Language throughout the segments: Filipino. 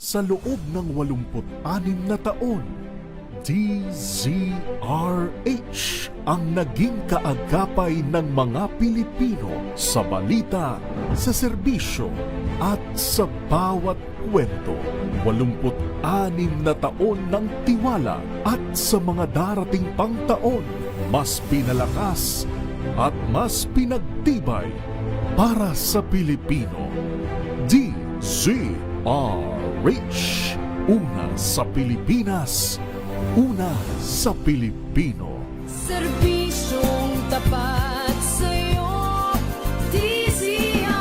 Sa loob ng 86 na taon, DZRH ang naging kaagapay ng mga Pilipino sa balita, sa serbisyo at sa bawat kwento. 86 na taon ng tiwala at sa mga darating pang taon, mas pinalakas at mas pinagtibay para sa Pilipino. DZRH, una sa Pilipinas, una sa Pilipino. Serbisyong tapat sa'yo, DZRH.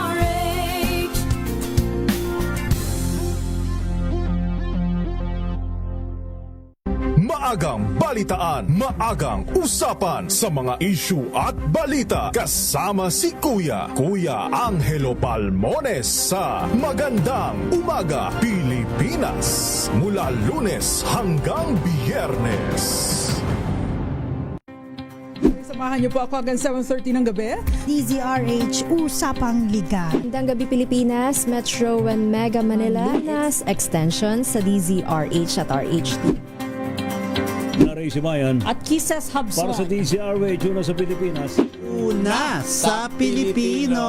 Maagang balitaan, maagang usapan sa mga issue at balita. Kasama si Kuya Angelo Palmones sa Magandang Umaga Pilipinas. Mula Lunes hanggang Biyernes. Samahan niyo po ako hanggang 7:30 ng gabi. DZRH Usapang Liga. Magandang gabi Pilipinas, Metro and Mega Manila, Nas Extension sa DZRH at RH2. Naray Simayan At Kisses Habswa. para sa DZRH, una sa Pilipinas. Una sa Pilipino.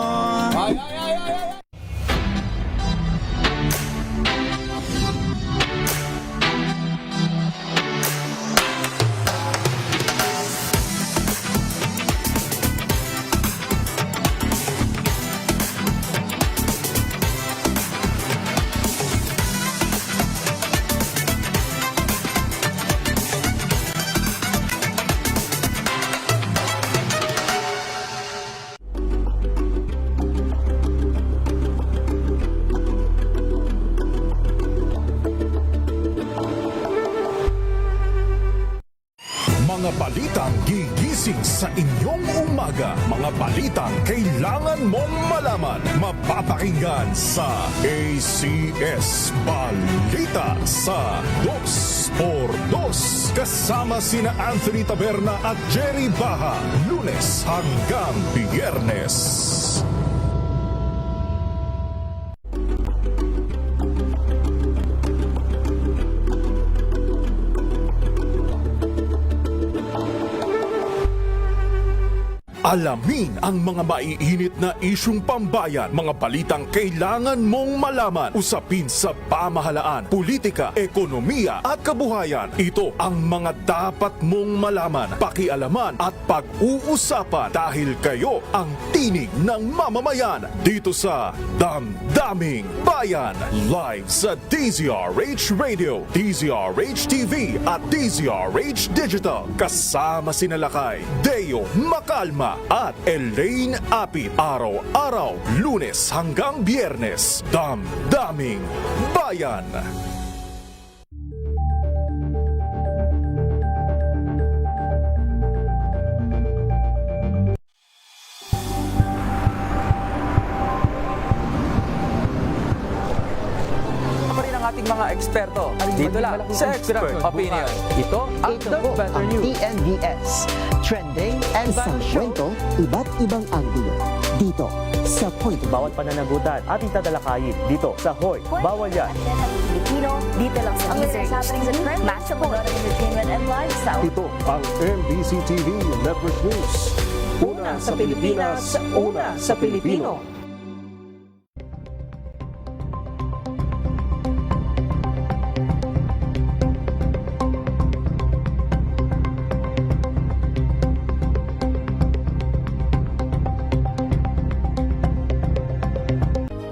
Mga balitang gigising sa inyong umaga. Mga balitang kailangan mong malaman. Mapapakinggan sa ACS Balita sa 2x2. Kasama sina Anthony Taberna at Jerry Baha. Lunes hanggang Biyernes. Alamin ang mga maiinit na isyung pambayan, mga balitang kailangan mong malaman, usapin sa pamahalaan, politika, ekonomiya at kabuhayan. Ito ang mga dapat mong malaman, pakialaman at pag-uusapan dahil kayo ang tinig ng mamamayan dito sa Damdaming Bayan. Live sa DZRH Radio, DZRH TV at DZRH Digital. Kasama sina Lakay, Deo Macalma at Elaine Apit. Araw-araw, Lunes hanggang Biyernes. Damdaming Bayan. Ating mga eksperto. Dito lang sa Expert Opinion. Ito ang The Better News. TNVS. Trending and sa kwento, iba't ibang anggulo. Dito sa Point. Bawat pananagutan ating tatalakayin dito sa Hoy. Bawal yan. Pilipino, dito lang sa DZRH. Match up on entertainment and lifestyle. Ito ang MBC TV Network News. Una sa Pilipinas, una sa Pilipino.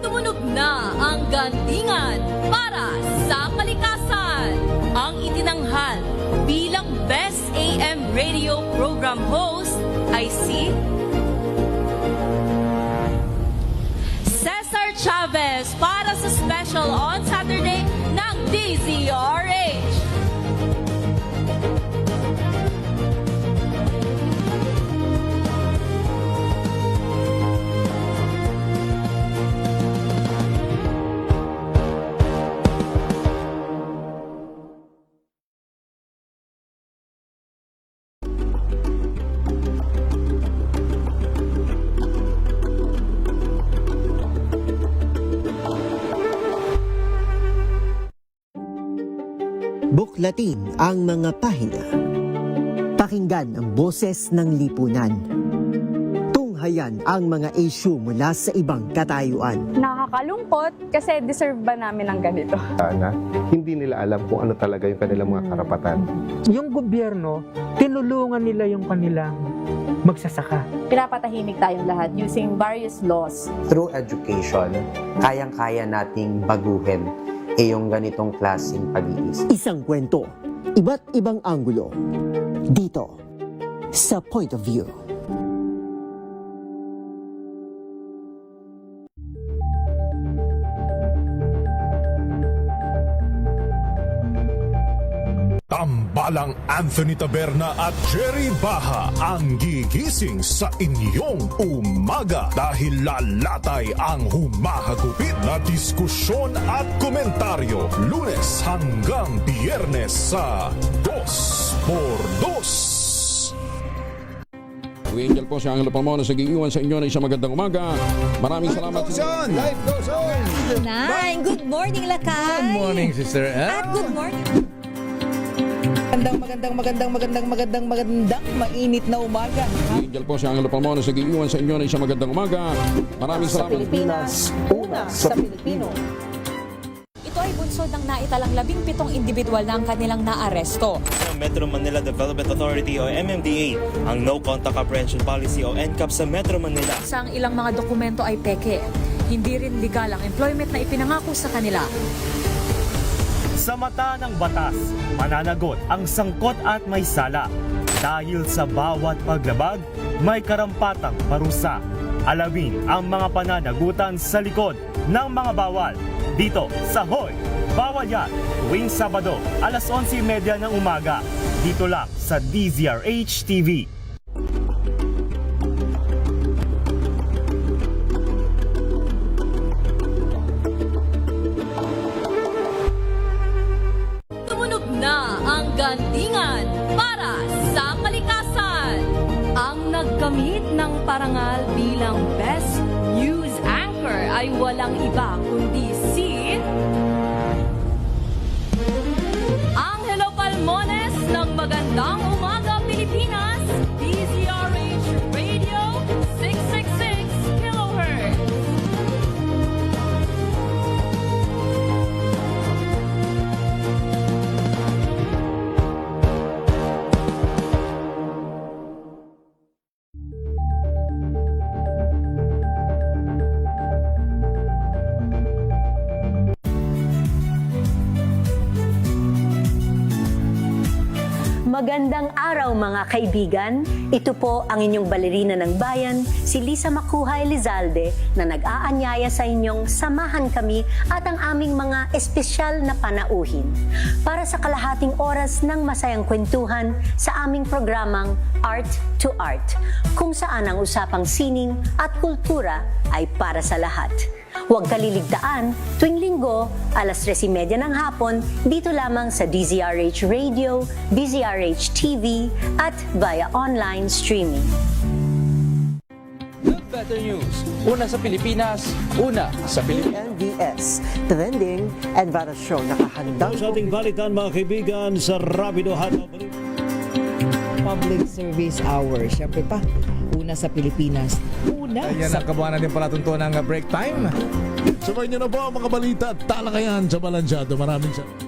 Tumunog na ang gandingan para sa kalikasan. Ang itinanghal bilang Best AM Radio Program Host ay si Cesar Chavez para sa special on Saturday ng DZRH. Buklatin ang mga pahina. Pakinggan ang boses ng lipunan. Tunghayan ang mga issue mula sa ibang katayuan. Nakakalungkot kasi deserve ba namin ng ganito? Na hindi nila alam kung ano talaga yung kanilang mga karapatan. Yung gobyerno, tinulungan nila yung kanilang magsasaka. Pinapatahimik tayong lahat using various laws. Through education, kayang-kaya nating baguhin yung ganitong klaseng pag-iisip. Isang kwento, iba't ibang anggulo. Dito, sa Point of View. Tambalang Anthony Taberna at Jerry Baha ang gigising sa inyong umaga dahil lalatay ang humahagupit na diskusyon at komentaryo Lunes hanggang Biyernes sa 2x2. Angel po si Angelo Palmona sa giiwan sa inyo na isang magandang umaga. Maraming salamat. Life goes on! Good morning, Lakay! Good morning, sister. At good morning. Magandang mainit na umaga. Angel po si Angelo Palmona sa giiwan sa inyo na isang magandang umaga. Maraming Sa salamat. Pilipinas, una sa Pilipino. Ito ay bunsod ng naitalang 17 individual na ang kanilang naaresto. Metro Manila Development Authority o MMDA ang No Contact Apprehension Policy o NCAP sa Metro Manila. Sa ang ilang mga dokumento ay peke. Hindi rin legal ang employment na ipinangako sa kanila. Sa mata ng batas, mananagot ang sangkot at may sala. Dahil sa bawat paglabag, may karampatang parusa. Alamin ang mga pananagutan sa likod ng mga bawal. Dito sa Hoy! Bawal Yan! Tuwing Sabado, alas 11:30 ng umaga. Dito lang sa DZRH TV. Tumunog na ang gandingan para sa kalikasan. Ang nagkamit ng parangal bilang Best News Anchor ay walang iba kundi si Angelo Palmones ng Magandang Umaga Pilipinas, DZRH Radio 666 kHz. Magandang araw mga kaibigan. Ito po ang inyong balerina ng bayan, si Lisa Makuha Elizalde na nag-aanyaya sa inyong samahan kami at ang aming mga espesyal na panauhin para sa kalahating oras ng masayang kwentuhan sa aming programang Art to Art, kung saan ang usapang sining at kultura ay para sa lahat. Huwag kaliligtaan, tuwing linggo, alas 3:30 ng hapon, dito lamang sa DZRH Radio, DZRH TV, at via online streaming. Good Better News. Una sa Pilipinas, una sa Pilipinas. NVS, Trending and Vara Show. Nakahandang Sa ating balitan mga kaibigan sa Rapido Hanaw. Public Service Hour. Siyempre pa, una sa Pilipinas. Una Ayan sa ang kabuhanan din pala tuntunan ng break time. Sabay niyo na po ang mga balita at talakayan sa Balansyado. Maraming salamat.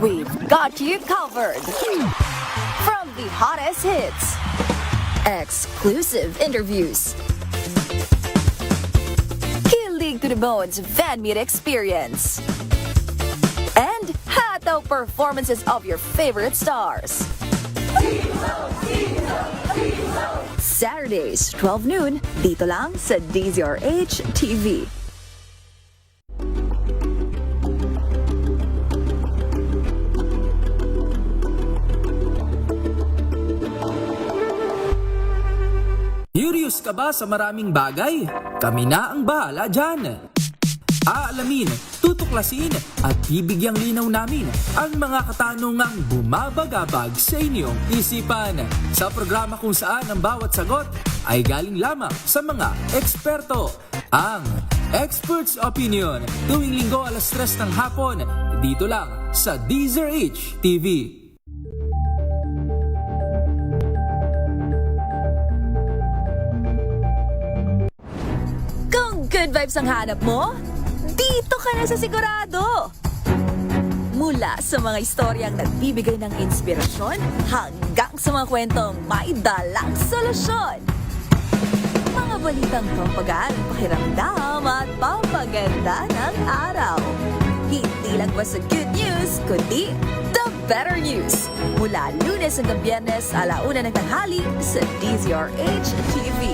We've got you covered. From the hottest hits, exclusive interviews, kilig to the bones fan meet experience, and hataw performances of your favorite stars. Saturdays, 12 noon, dito lang sa DZRH TV. Curious ka ba sa maraming bagay? Kami na ang bahala dyan. Aalamin, tutuklasin at bibigyang linaw namin ang mga katanungang bumabagabag sa inyong isipan. Sa programa kung saan ang bawat sagot ay galing lamang sa mga eksperto. Ang Expert's Opinion, tuwing linggo alas 3 ng hapon, dito lang sa DZRH TV. Kung good vibes ang hanap mo, dito ka na sa sigurado! Mula sa mga istoryang nagbibigay ng inspirasyon hanggang sa mga kwentong may dalang solusyon. Mga balitang pampagaan, pakiramdam at pampaganda ng araw. Hindi lang ba sa good news, kundi the better news. Mula Lunes hanggang Biyernes, 1:00 ng tanghali sa DZRH TV.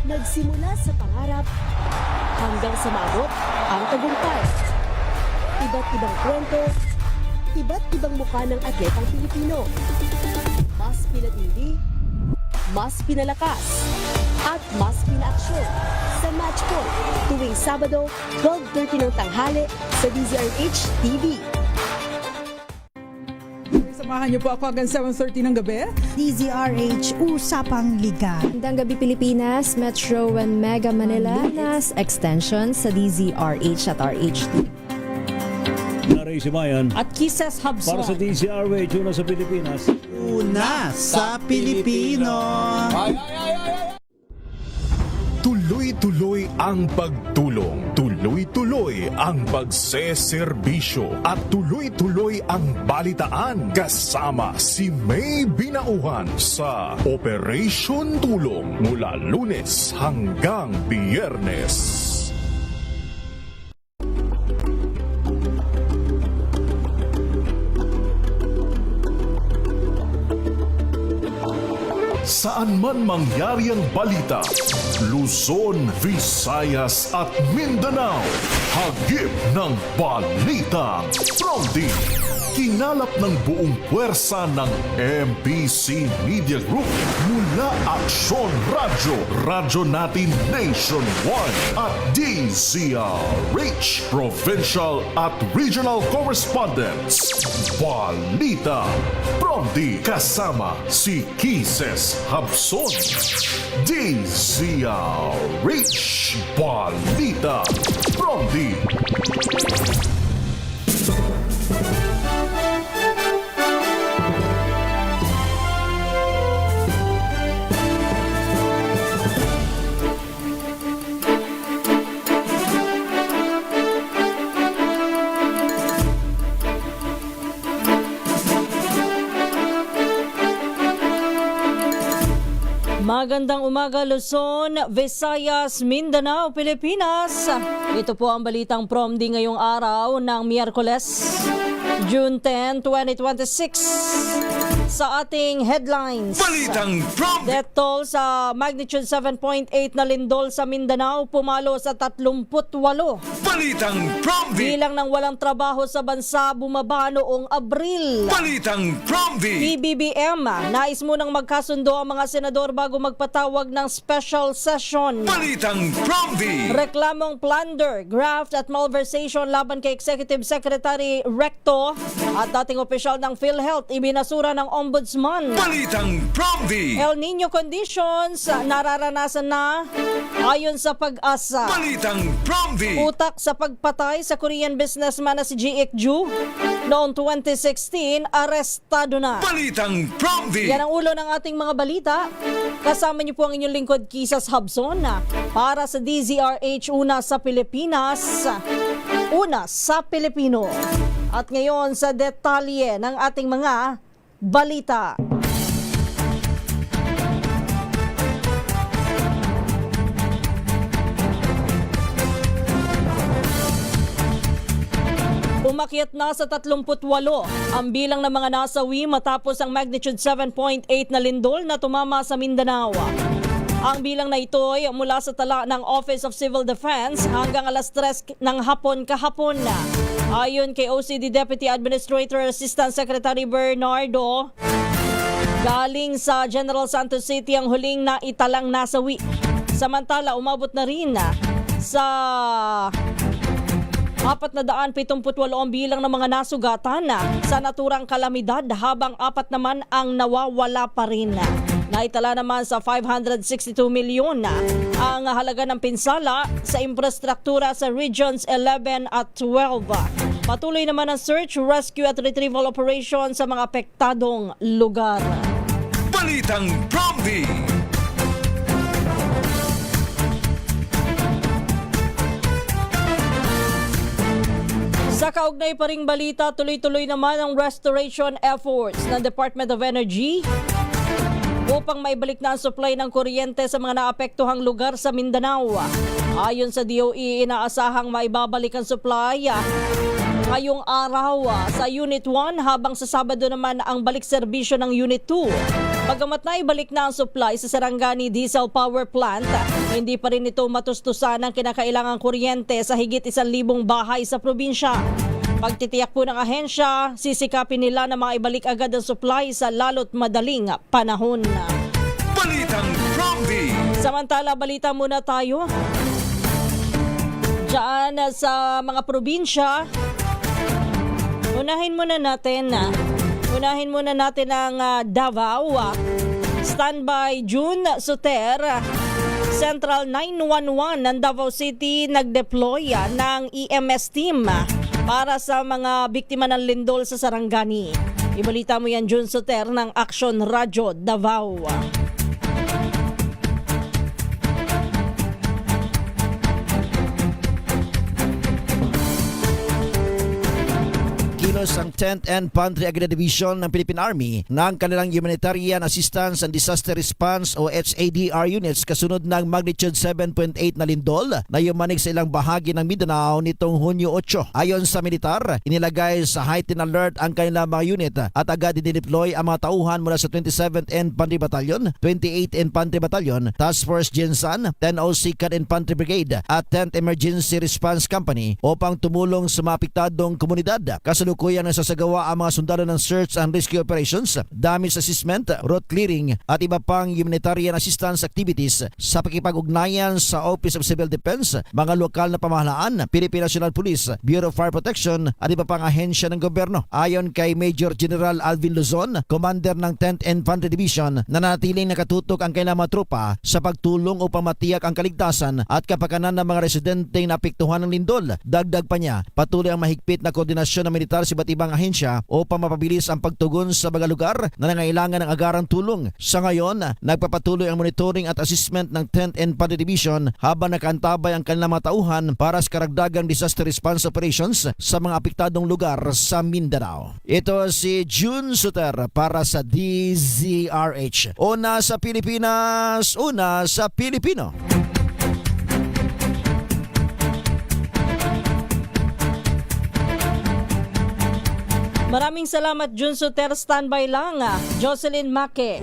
Nagsimula sa pangarap hanggang sa maabot ang tagumpay. Iba't ibang kwento, iba't ibang mukha ng atletang Pilipino. Mas pinatindi, mas pinalakas, at mas pinaaksyon sa Match Point tuwing Sabado, 12:30 ng tanghali sa DZRH TV. Samahan niyo po ako hanggang 7:30 ng gabi. DZRH Usapang Liga. Magandang gabi Pilipinas, Metro and Mega Manila, Nas Extension sa DZRH at RHT. Naray si Mayan. At Kisses Hubson. Para sa DZRH, una sa Pilipinas. Una sa Pilipino. Tuloy-tuloy ang pagtulong, tuloy-tuloy ang pagseserbisyo at tuloy-tuloy ang balitaan kasama si May Binauhan sa Operation Tulong mula Lunes hanggang Biyernes. Saan man mangyari ang balita, Luzon, Visayas at Mindanao, hagip ng balita. Pronti, kinalap ng buong puwersa ng MBC Media Group mula Aksyon Radyo, Radyo Natin Nationwide at DZRH, Provincial at Regional Correspondents. Balita. Pronti, kasama si Kisses Hubson. DZRH Balita. Pronti. Magandang umaga Luzon, Visayas, Mindanao, Pilipinas. Ito po ang balitang Promdi ngayong araw ng Miyerkules, June 10, 2026. Sa ating headlines, Balitang Promdi! Death toll sa magnitude 7.8 na lindol sa Mindanao pumalo sa 38. Balitang Promdi! Bilang ng walang trabaho sa bansa bumaba noong Abril. Balitang Promdi! PBBM, nais munang magkasundo ang mga senador bago magpatawag ng special session. Balitang Promdi! Reklamong plunder, graft at malversation laban kay Executive Secretary Recto at dating opisyal ng PhilHealth ibinasura ng Ombudsman. Balitang Promdi! El Nino conditions nararanasan na ayon sa Pag-asa. Balitang Promdi! Utak sa pagpatay sa Korean businessman na si Ji Ik-ju noong 2016, arestado na. Balitang Promdi! Yan ang ulo ng ating mga balita. Kasama niyo po ang inyong lingkod Kisses Hubson para sa DZRH Una sa Pilipinas, Una sa Pilipino. At ngayon sa detalye ng ating mga balita. Umakyat na sa 38 ang bilang ng mga nasawi matapos ang magnitude 7.8 na lindol na tumama sa Mindanao. Ang bilang na ito ay mula sa tala ng Office of Civil Defense hanggang alas 3 ng hapon kahapon. Ayon kay OCD Deputy Administrator Assistant Secretary Bernardo, galing sa General Santos City ang huling na italang nasawi. Samantala, umabot na rin sa 478 ang bilang ng mga nasugatan sa naturang kalamidad habang 4 naman ang nawawala pa rin. Naitala naman sa 562 milyon ang halaga ng pinsala sa infrastruktura sa Regions 11 at 12. Patuloy naman ang search, rescue at retrieval operation sa mga apektadong lugar. Balitang Bromby! Sa kaugnay pa ring balita, tuloy-tuloy naman ang restoration efforts ng Department of Energy upang maibalik na ang supply ng kuryente sa mga naapektuhang lugar sa Mindanao. Ayon sa DOE, inaasahang maibabalik ang supply ngayong araw sa Unit 1 habang sa Sabado naman ang balik serbisyo ng Unit 2. Bagamat na ibalik na ang supply sa Sarangani Diesel Power Plant, hindi pa rin ito matustusan ang kinakailangang kuryente sa higit 1,000 bahay sa probinsya. Pagtitiyak po ng ahensya, sisikapin nila na maibalik agad ang supply sa lalo't madaling panahon. Balitang Bromby! Samantala, balita muna tayo. Diyan sa mga probinsya, unahin muna natin ang Davao. Standby June Soter, Central 911 ng Davao City nag-deploy ng EMS team para sa mga biktima ng lindol sa Sarangani. Ibalita mo yan, June Soter ng Action Radio Davao. Kilos ang 10th Infantry Aguila Division ng Philippine Army ng kanilang Humanitarian Assistance and Disaster Response o HADR units kasunod ng magnitude 7.8 na lindol na yumanig sa ilang bahagi ng Mindanao nitong Hunyo 8. Ayon sa militar, inilagay sa heightened alert ang kanilang mga unit at agad dinideploy ang mga tauhan mula sa 27th Infantry Battalion, 28th Infantry Battalion, Task Force Jinsan, 10 OC Infantry Brigade at 10th Emergency Response Company upang tumulong sa mga apektadong komunidad. Kasalukuyang nasasagawa ang mga sundalo ng search and rescue operations, damage assessment, road clearing at iba pang humanitarian assistance activities sa pakipag-ugnayan sa Office of Civil Defense, mga lokal na pamahalaan, Philippine National Police, Bureau of Fire Protection at iba pang ahensya ng gobyerno. Ayon kay Major General Alvin Luzon, Commander ng 10th Infantry Division, nanatiling nakatutok ang kailang mga tropa sa pagtulong upang matiyak ang kaligtasan at kapakanan ng mga residenteng naapektuhan ng lindol. Dagdag pa niya, patuloy ang mahigpit na koordinasyon ng militar sa iba't ibang ahensya upang mapabilis ang pagtugon sa mga lugar na nangailangan ng agarang tulong. Sa ngayon, nagpapatuloy ang monitoring at assessment ng 10th Infantry Division habang nakaantabay ang kanilang mga tauhan para sa karagdagang disaster response operations sa mga apektadong lugar sa Mindanao. Ito si June Suter para sa DZRH. Una sa Pilipinas, una sa Pilipino. Maraming salamat, June Soter. Standby lang. Jocelyn Make.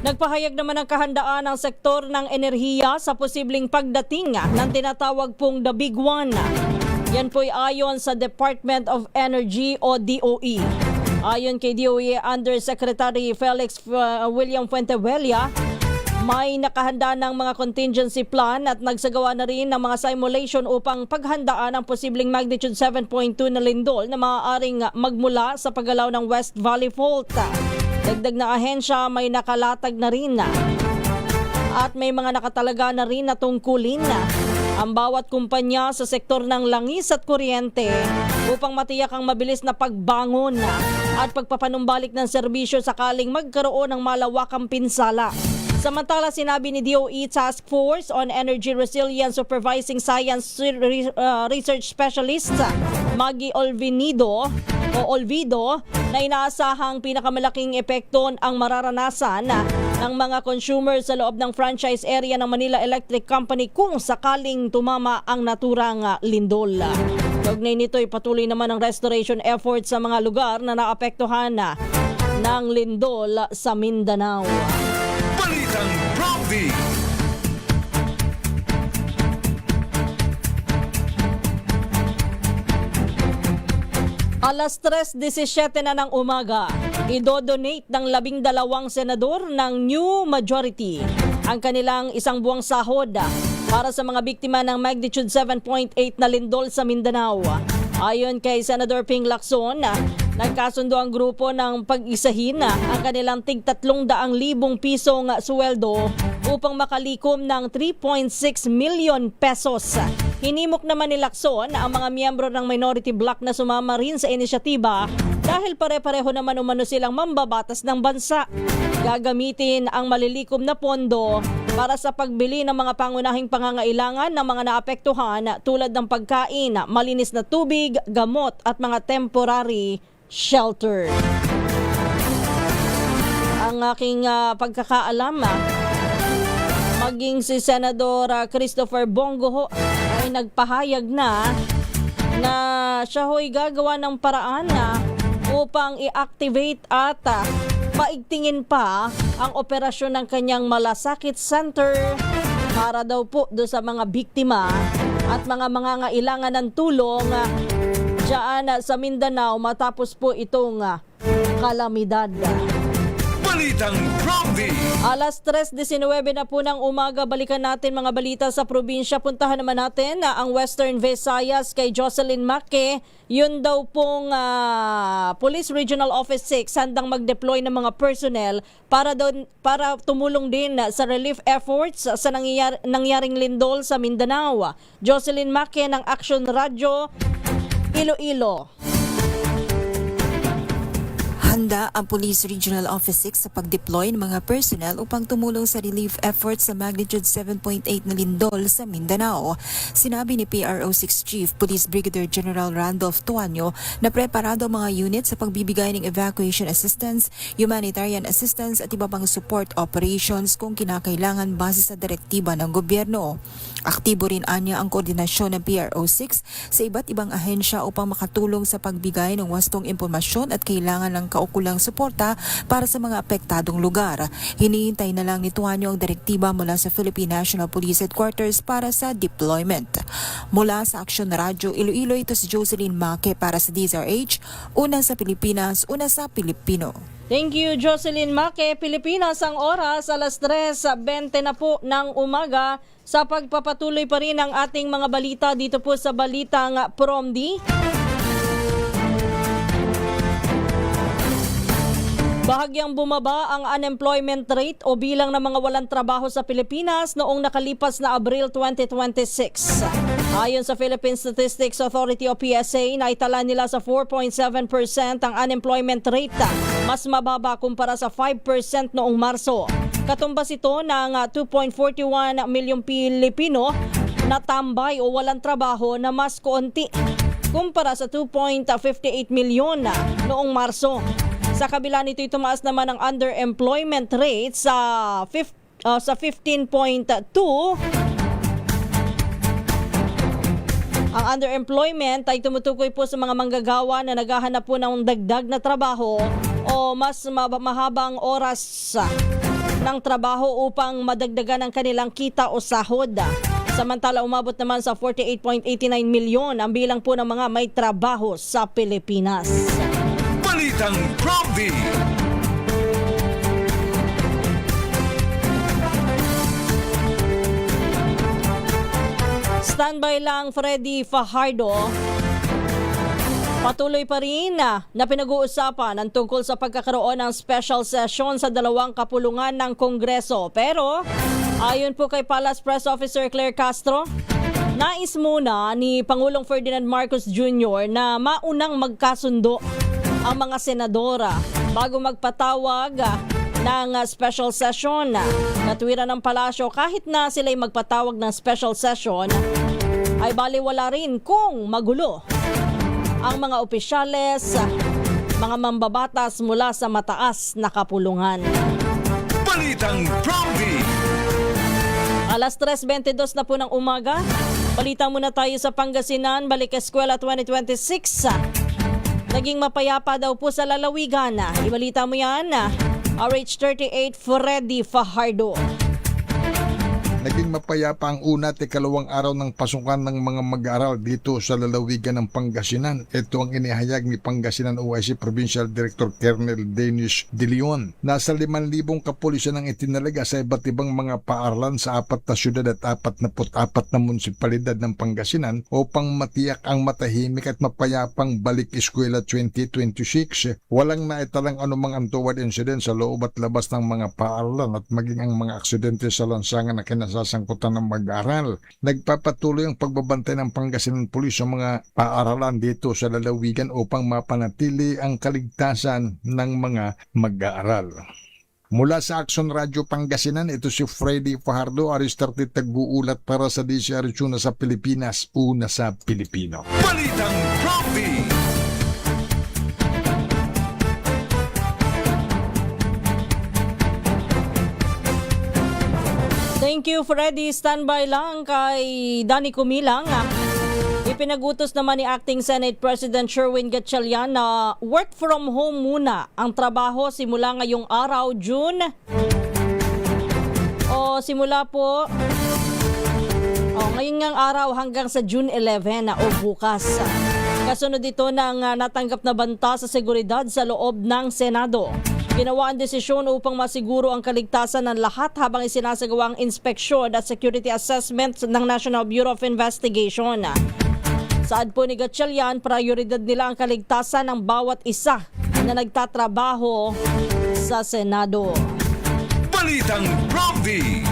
Nagpahayag naman ng kahandaan ng sektor ng enerhiya sa posibleng pagdating ng tinatawag pong The Big One. Yan po'y ayon sa Department of Energy o DOE. Ayon kay DOE Undersecretary Felix William Fuentevilla, may nakahanda ng mga contingency plan at nagsagawa na rin ng mga simulation upang paghandaan ang posibleng magnitude 7.2 na lindol na maaaring magmula sa paggalaw ng West Valley Fault. Dagdag na ahensya may nakalatag na rin at may mga nakatalaga na rin na tungkulin ang bawat kumpanya sa sektor ng langis at kuryente upang matiyak ang mabilis na pagbangon at pagpapanumbalik ng serbisyo sakaling magkaroon ng malawakang pinsala. Samantala, sinabi ni DOE Task Force on Energy Resilience Supervising Science Research Specialist Maggie Olvido na inaasahang pinakamalaking epekto ang mararanasan ng mga consumers sa loob ng franchise area ng Manila Electric Company kung sakaling tumama ang naturang lindol. Kaugnay nito ay patuloy naman ang restoration efforts sa mga lugar na naapektuhan ng lindol sa Mindanao. Balitang Bromby! Alas 3:17 na ng umaga, idodonate ng 12 senador ng New Majority ang kanilang isang buwang sahod para sa mga biktima ng magnitude 7.8 na lindol sa Mindanao. Ayon kay Senador Ping Lacson, nagkasundo ang grupo ng pag-isahin ang kanilang tig 300,000 pisong sweldo upang makalikom ng 3.6 million pesos. Hinimok naman ni Lacson ang mga miyembro ng minority bloc na sumama rin sa inisyatiba dahil pare-pareho naman umano silang mambabatas ng bansa. Gagamitin ang malilikom na pondo para sa pagbili ng mga pangunahing pangangailangan ng mga naapektuhan tulad ng pagkain, malinis na tubig, gamot at mga temporary shelter. Ang aking pagkakaalam, maging si Senador Christopher Bongo ay nagpahayag na siya ho'y gagawa ng paraan upang i-activate at paigtingin pa ang operasyon ng kanyang Malasakit Center para daw po do sa mga biktima at mga mangangailangan ng tulong dyan sa Mindanao matapos po itong kalamidad. Balitang Prompty. Alas 3:19 na po ng umaga, balikan natin mga balita sa probinsya. Puntahan naman natin ang Western Visayas kay Jocelyn Maque. Yun daw pong Police Regional Office 6 handang mag-deploy ng mga personnel para tumulong din sa relief efforts sa nangyaring lindol sa Mindanao. Jocelyn Maque ng Action Radio, Iloilo. Handa ang Police Regional Office 6 sa pag-deploy ng mga personnel upang tumulong sa relief efforts sa magnitude 7.8 na lindol sa Mindanao. Sinabi ni PRO6 Chief Police Brigadier General Randolph Tuanyo na preparado ang mga unit sa pagbibigay ng evacuation assistance, humanitarian assistance at iba pang support operations kung kinakailangan base sa direktiba ng gobyerno. Aktibo rin anya ang koordinasyon ng PRO6 sa iba't ibang ahensya upang makatulong sa pagbigay ng wastong impormasyon at kailangan ng kaukulang suporta para sa mga apektadong lugar. Hinihintay na lang ni Tuanyo ang direktiba mula sa Philippine National Police Headquarters para sa deployment. Mula sa Action Radio Iloilo, ito si Jocelyn Maque para sa DZRH, una sa Pilipinas, una sa Pilipino. Thank you, Jocelyn Maque. Pilipinas ang oras, alas 3:20 na po ng umaga. Sa pagpapatuloy pa rin ang ating mga balita dito po sa Balitang Promdi. Bahagyang bumaba ang unemployment rate o bilang ng mga walang trabaho sa Pilipinas noong nakalipas na Abril 2026. Ayon sa Philippine Statistics Authority o PSA, naitala nila sa 4.7% ang unemployment rate, mas mababa kumpara sa 5% noong Marso. Katumbas ito ng 2.41 milyong Pilipino na tambay o walang trabaho na mas konti kumpara sa 2.58 milyon noong Marso. Sa kabila nito, tumaas naman ang underemployment rate sa 15.2. Ang underemployment ay tumutukoy po sa mga manggagawa na naghahanap po ng dagdag na trabaho o mas mahabang oras ng trabaho upang madagdagan ang kanilang kita o sahod. Samantala, umabot naman sa 48.89 milyon ang bilang po ng mga may trabaho sa Pilipinas. Balitang Prompty. Standby lang Freddy Fajardo. Patuloy pa rin na pinag-uusapan ang tungkol sa pagkakaroon ng special session sa dalawang kapulungan ng Kongreso. Pero ayon po kay Palace Press Officer Claire Castro, nais muna ni Pangulong Ferdinand Marcos Jr. na maunang magkasundo ang mga senadora bago magpatawag ng special session. Natwira ng palasyo, kahit na sila'y magpatawag ng special session, ay baliwala rin kung magulo ang mga opisyales, mga mambabatas mula sa mataas na kapulungan. Balitang Prompty. Alas 3:22 na po ng umaga. Balita muna tayo sa Pangasinan. Balik Eskwela 2026. Naging mapayapa daw po sa lalawigan. Ibalita mo yan, RH38 Freddy Fajardo. Naging mapayapa ang una at ikalawang araw ng pasukan ng mga mag-aaral dito sa lalawigan ng Pangasinan. Ito ang inihayag ni Pangasinan OIC Provincial Director Colonel Dennis De Leon. Nasa 5,000 kapulisan ang itinalaga sa iba't ibang mga paaralan sa 4 na syudad at 44 na munisipalidad ng Pangasinan upang matiyak ang matahimik at mapayapang balik eskwela 2026. Walang naitalang anumang untoward incident sa loob at labas ng mga paaralan at maging ang mga aksidente sa lansangan na kinasasangkutan ng mag-aaral. Nagpapatuloy ang pagbabantay ng Pangasinan Police sa mga paaralan dito sa lalawigan upang mapanatili ang kaligtasan ng mga mag-aaral. Mula sa Action Radio Pangasinan, ito si Freddy Fajardo, Aristarte Tag-uulat para sa DCRH Una sa Pilipinas, Una sa Pilipino. Balitang Profi! Thank you, Freddy. Standby lang kay Danny Kumilang. Ipinagutos naman ni Acting Senate President Sherwin Gatchalian na work from home muna ang trabaho simula ngayong araw, June. Ngayong ngang araw hanggang sa June 11 o bukas. Kasunod ito ng natanggap na banta sa seguridad sa loob ng Senado. Ginawa ang desisyon upang masiguro ang kaligtasan ng lahat habang isinasagawa ang inspeksyon at security assessment ng National Bureau of Investigation. Saad po ni Gatchalian, prioridad nila ang kaligtasan ng bawat isa na nagtatrabaho sa Senado. Balitang Profi!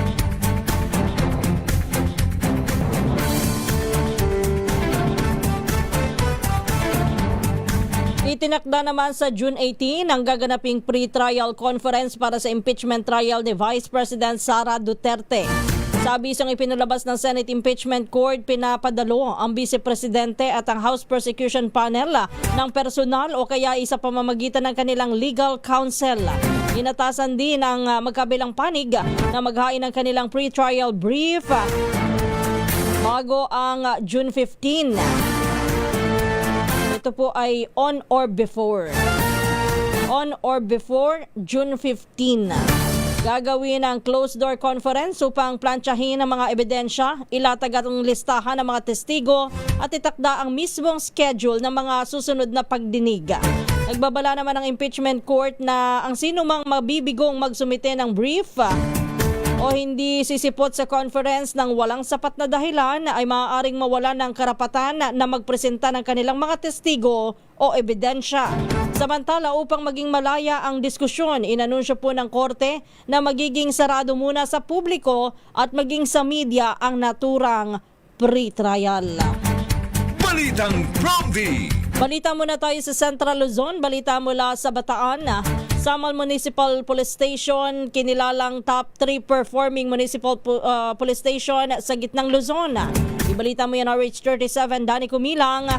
Itinakda naman sa June 18 ang gaganaping pre-trial conference para sa impeachment trial ni Vice President Sara Duterte. Sa abisang ipinalabas ng Senate Impeachment Court, pinapadalo ang Vice Presidente at ang House Prosecution Panel ng personal o kaya isa pamamagitan ng kanilang legal counsel. Inatasan din ang magkabilang panig na maghain ng kanilang pre-trial brief bago ang June 15. Ito po ay on or before June 15. Gagawin ang closed-door conference upang plantsahin ang mga ebidensya, ilatag ang listahan ng mga testigo at itakda ang mismong schedule ng mga susunod na pagdinig. Nagbabala naman ang impeachment court na ang sino mang mabibigong magsumite ng brief o hindi sisipot sa conference ng walang sapat na dahilan ay maaaring mawalan ng karapatan na magpresenta ng kanilang mga testigo o ebidensya. Samantala, upang maging malaya ang diskusyon, inanunsyo po ng korte na magiging sarado muna sa publiko at maging sa media ang naturang pre-trial. Balitang Profi! Balita muna tayo sa Central Luzon. Balita mula sa Bataan. Samal Municipal Police Station, kinilalang top 3 performing municipal police station sa gitnang Luzon. Ibalita mo yan, RH37, Danny Kumilang.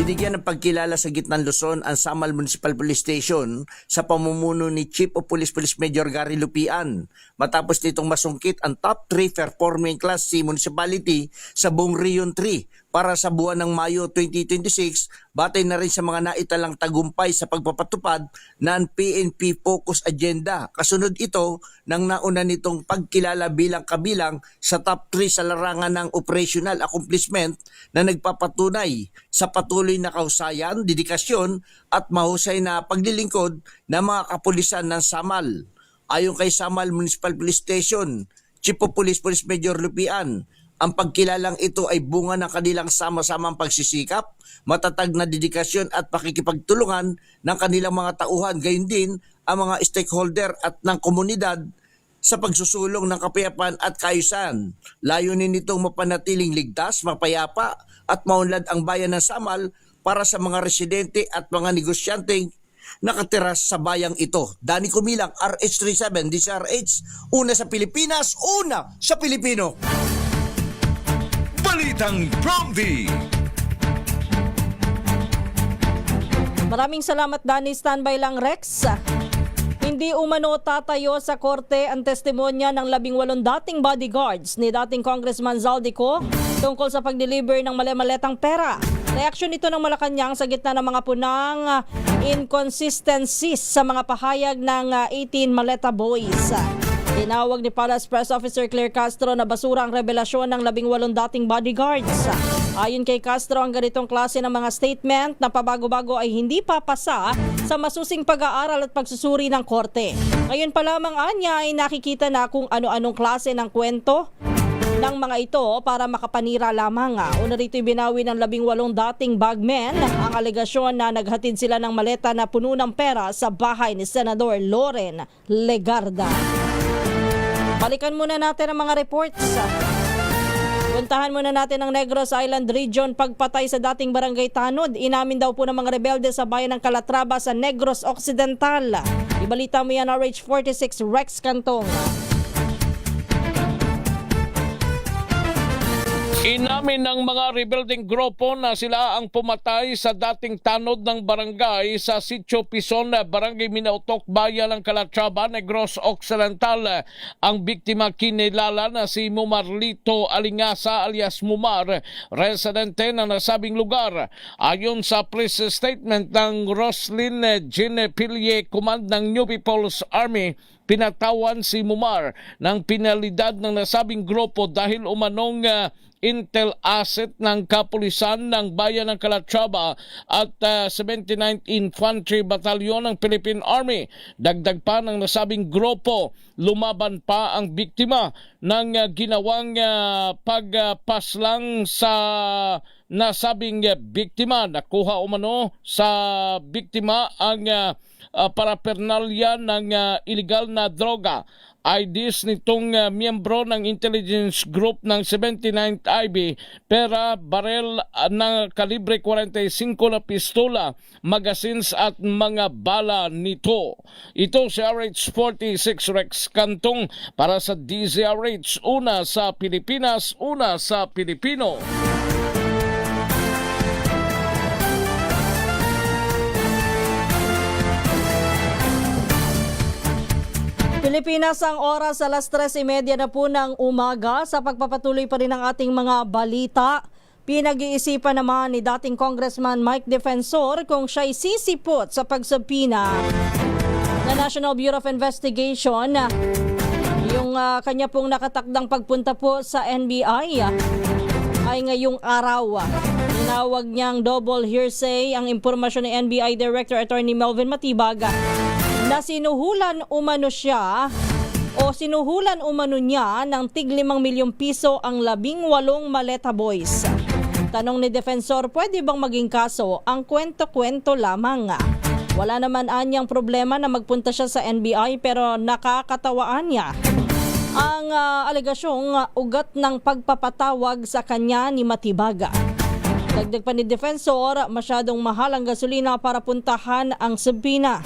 Binigyan ng pagkilala sa gitnang Luzon ang Samal Municipal Police Station sa pamumuno ni Chief of Police Police Major Gary Lupian matapos nitong masungkit ang top 3 performing Class C municipality sa buong Region 3 para sa buwan ng Mayo 2026, batay na rin sa mga naitalang tagumpay sa pagpapatupad ng PNP Focus Agenda. Kasunod ito ng nauna nitong pagkilala bilang kabilang sa top 3 sa larangan ng operational accomplishment na nagpapatunay sa patuloy na kahusayan, dedikasyon at mahusay na paglilingkod ng mga kapulisan ng Samal. Ayon kay Samal Municipal Police Station, Chief of Police Police Major Lupian, ang pagkilalang ito ay bunga ng kanilang sama-samang pagsisikap, matatag na dedikasyon at pakikipagtulungan ng kanilang mga tauhan, gayon din ang mga stakeholder at ng komunidad sa pagsusulong ng kapayapaan at kaayusan. Layunin nitong mapanatiling ligtas, mapayapa at maunlad ang bayan ng Samal para sa mga residente at mga negosyanteng nakatira sa bayang ito. Danny Kumilang, RH37, DCRH, una sa Pilipinas, una sa Pilipino. Balitang Profi! Maraming salamat, Danny. Standby lang, Rex. Hindi umano tatayo sa korte ang testimonya ng 18 dating bodyguards ni dating Congressman Zaldico tungkol sa pag-deliver ng mali-maletang pera. Reaksyon ito ng Malacanang sa gitna ng mga punang inconsistencies sa mga pahayag ng 18 Maleta Boys. Tinawag ni Palace Press Officer Claire Castro na basura ang revelasyon ng 18 dating bodyguards. Ayon kay Castro, ang ganitong klase ng mga statement na pabago-bago ay hindi papasa sa masusing pag-aaral at pagsusuri ng korte. Ngayon pa lamang anya ay nakikita na kung ano-anong klase ng kwento ng mga ito para makapanira lamang. Una rito ibinawi ng 18 dating bagmen ang alegasyon na naghatid sila ng maleta na puno ng pera sa bahay ni Senador Loren Legarda. Balikan muna natin ang mga reports. Puntahan muna natin ang Negros Island Region. Pagpatay sa dating barangay Tanod, inamin daw po ng mga rebelde sa bayan ng Calatrava sa Negros Occidental. Ibalita mo yan, RH46 Rex Cantong. Inamin ng mga rebuilding grupo na sila ang pumatay sa dating tanod ng barangay sa Sitio Pison, Barangay Minautok, Bayan ng Calatrava, Negros Occidental. Ang biktima kinilala na si Mumarlito Alingasa alias Mumar, residente na nasabing lugar. Ayon sa press statement ng Roslyn Jean Pilier, command ng New People's Army, pinatawan si Mumar ng penalidad ng nasabing grupo dahil umanong intel asset ng kapulisan ng Bayan ng Calatrava at 79th Infantry Battalion ng Philippine Army. Dagdag pa ng nasabing grupo, lumaban pa ang biktima ng ginawang pagpaslang sa nasabing biktima. Nakuha umano sa biktima ang paraphernalia ng illegal na droga. IDs nitong miyembro ng intelligence group ng 79th IB, pera, barel ng kalibre 45 na pistola, magazines at mga bala nito. Ito si RH46 Rex Cantong para sa DZRH, una sa Pilipinas, una sa Pilipino. Pilipinas, ang oras alas 3:30 na po ng umaga. Sa pagpapatuloy pa rin ng ating mga balita, pinag-iisipan naman ni dating Congressman Mike Defensor kung siya'y sisipot sa pagsubpina na National Bureau of Investigation. Yung kanya pong nakatakdang pagpunta po sa NBI ay ngayong araw. Tinawag niyang double hearsay ang impormasyon ni NBI Director Attorney Melvin Matibag na sinuhulan umano niya ng tig 5 milyong piso ang 18 Maleta Boys. Tanong ni Defensor, pwede bang maging kaso ang kwento-kwento lamang? Wala naman anyang problema na magpunta siya sa NBI, pero nakakatawaan niya ang alegasyong ugat ng pagpapatawag sa kanya ni Matibaga. Dagdag pa ni Defensor, masyadong mahal ang gasolina para puntahan ang subpina.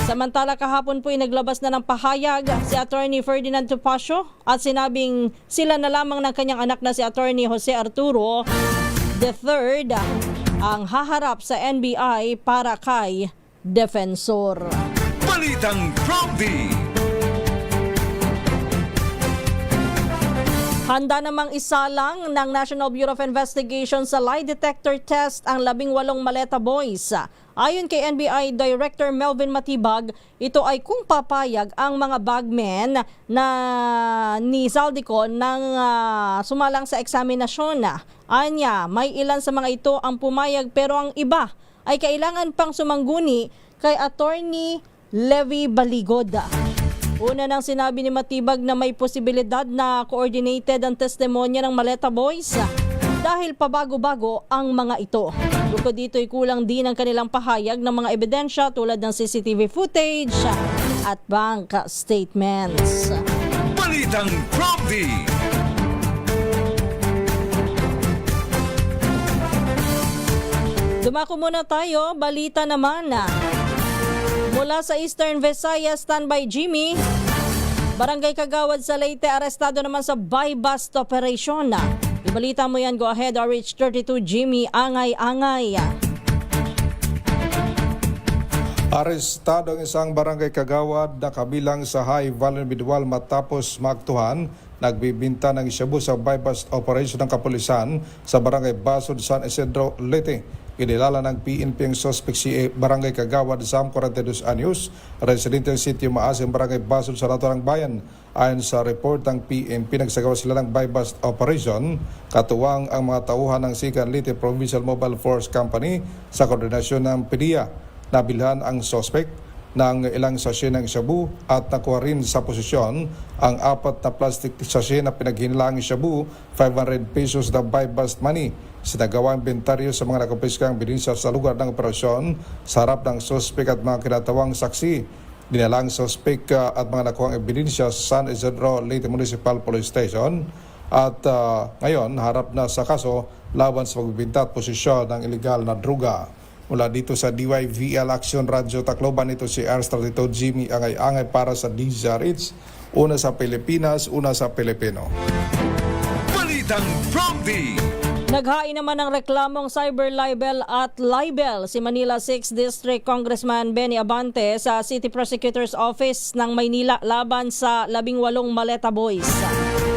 Samantala, kahapon po ay naglabas na ng pahayag si Attorney Ferdinand Topacio at sinabing sila na lamang ng kanyang anak na si Attorney Jose Arturo III ang haharap sa NBI para kay Defensor. Balitang Prompty! Handa namang isalang ng National Bureau of Investigation sa lie detector test ang 18 Maleta Boys. Ayon kay NBI Director Melvin Matibag, ito ay kung papayag ang mga bagmen na ni Zaldico nang sumalang sa eksaminasyon. Anya, may ilan sa mga ito ang pumayag pero ang iba ay kailangan pang sumangguni kay Attorney Levi Baligod. Una nang sinabi ni Matibag na may posibilidad na coordinated ang testimonya ng Maleta Boys dahil pabago-bago ang mga ito. Bukod dito ay kulang din ang kanilang pahayag ng mga ebidensya tulad ng CCTV footage at bank statements. Balitang Prompty! Dumako muna tayo, balita naman mula sa Eastern Visayas, standby Jimmy. Barangay Kagawad sa Leyte, arestado naman sa buy-bust operation. Ibalita mo yan, go ahead, RH32 Jimmy, angay-angay. Arestado ang isang barangay Kagawad na kabilang sa high value individual matapos maaktuhan nagbibinta ng shabu sa bypass operation ng kapulisan sa barangay Basod, San Isidro, Leyte. Kinilala ng PNP ang suspect si Barangay Kagawad, Sam, 42 anyos, residente ng sitio Maasim, Barangay Basod sa Naturang Bayan. Ayon sa report ng PNP, nagsagawa sila ng bypass operation, katuwang ang mga tauhan ng Sikan Leyte Provincial Mobile Force Company sa koordinasyon ng PDEA. Nabilhan ang suspect ng ilang sachet ng shabu at nakuha rin sa posisyon ang 4 na plastic sachet na pinaghinilang shabu, 500 pesos na bypass money. Sinagawa ang inventaryo sa mga nakumpiskang ebidensya sa lugar ng operasyon sa harap ng suspect at mga kinatawang saksi. Dinala ang suspect at mga nakuhang ebidensya sa San Isidro Leyte Municipal Police Station at ngayon harap na sa kaso laban sa pagbibinta at posisyon ng ilegal na droga. Mula dito sa DYVL Action Radio Tacloban, ito si R32 Jimmy Angay-Angay para sa DZRH. Una sa Pilipinas, una sa Pilipino. Balitang Prompty. Naghain naman ng reklamong cyber libel at libel si Manila 6th District Congressman Benny Abante sa City Prosecutor's Office ng Maynila laban sa 18 Maleta Boys.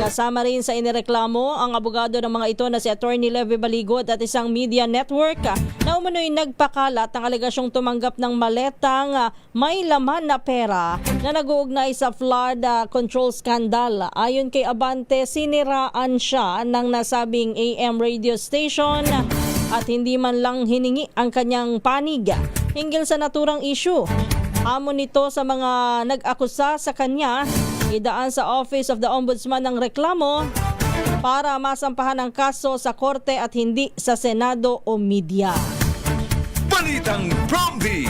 Kasama rin sa inireklamo ang abogado ng mga ito na si Attorney Levy Baligod at isang media network na umano'y nagpakalat ng alegasyong tumanggap ng maletang may laman na pera na nag-uugnay sa flood control scandal. Ayon kay Abante, siniraan siya ng nasabing AM radio station at hindi man lang hiningi ang kanyang panig hinggil sa naturang issue. Hamon nito sa mga nag-akusa sa kanya, idaan sa Office of the Ombudsman ng reklamo para masampahan ang kaso sa korte at hindi sa Senado o media. Balitang Prompty.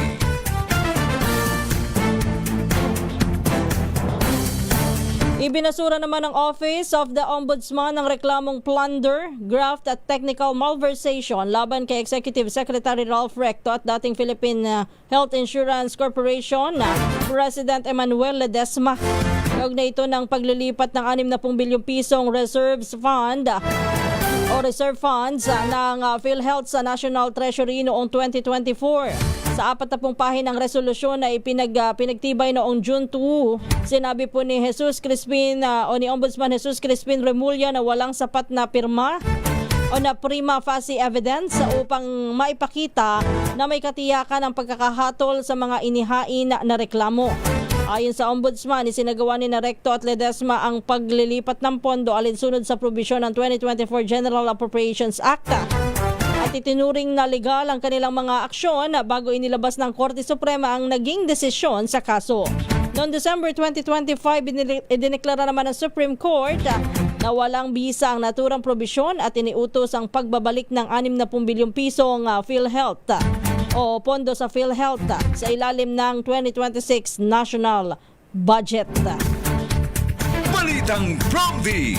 Ibinasura naman ng Office of the Ombudsman ng reklamong plunder, graft at technical malversation laban kay Executive Secretary Ralph Recto at dating Philippine Health Insurance Corporation President Emmanuel Ledesma. Kaugnay ito ng paglilipat ng 60 bilyong pisong reserve funds ng PhilHealth sa National Treasury noong 2024. Sa 40 pahinang resolusyon na pinagtibay noong June 2, sinabi po ni ni Ombudsman Jesus Crispin Remulla na walang sapat na pirma o na prima facie evidence upang maipakita na may katiyakan ang pagkakahatol sa mga inihain na reklamo. Ayon sa Ombudsman, isinagawa ni Recto at Ledesma ang paglilipat ng pondo alinsunod sa probisyon ng 2024 General Appropriations Act. At itinuring na legal ang kanilang mga aksyon bago inilabas ng Korte Suprema ang naging desisyon sa kaso. Noong December 2025, idineklara naman ng Supreme Court na walang bisa ang naturang probisyon at iniutos ang pagbabalik ng 60 bilyong pisong PhilHealth o pondo sa PhilHealth sa ilalim ng 2026 National Budget. Balitang Prompty.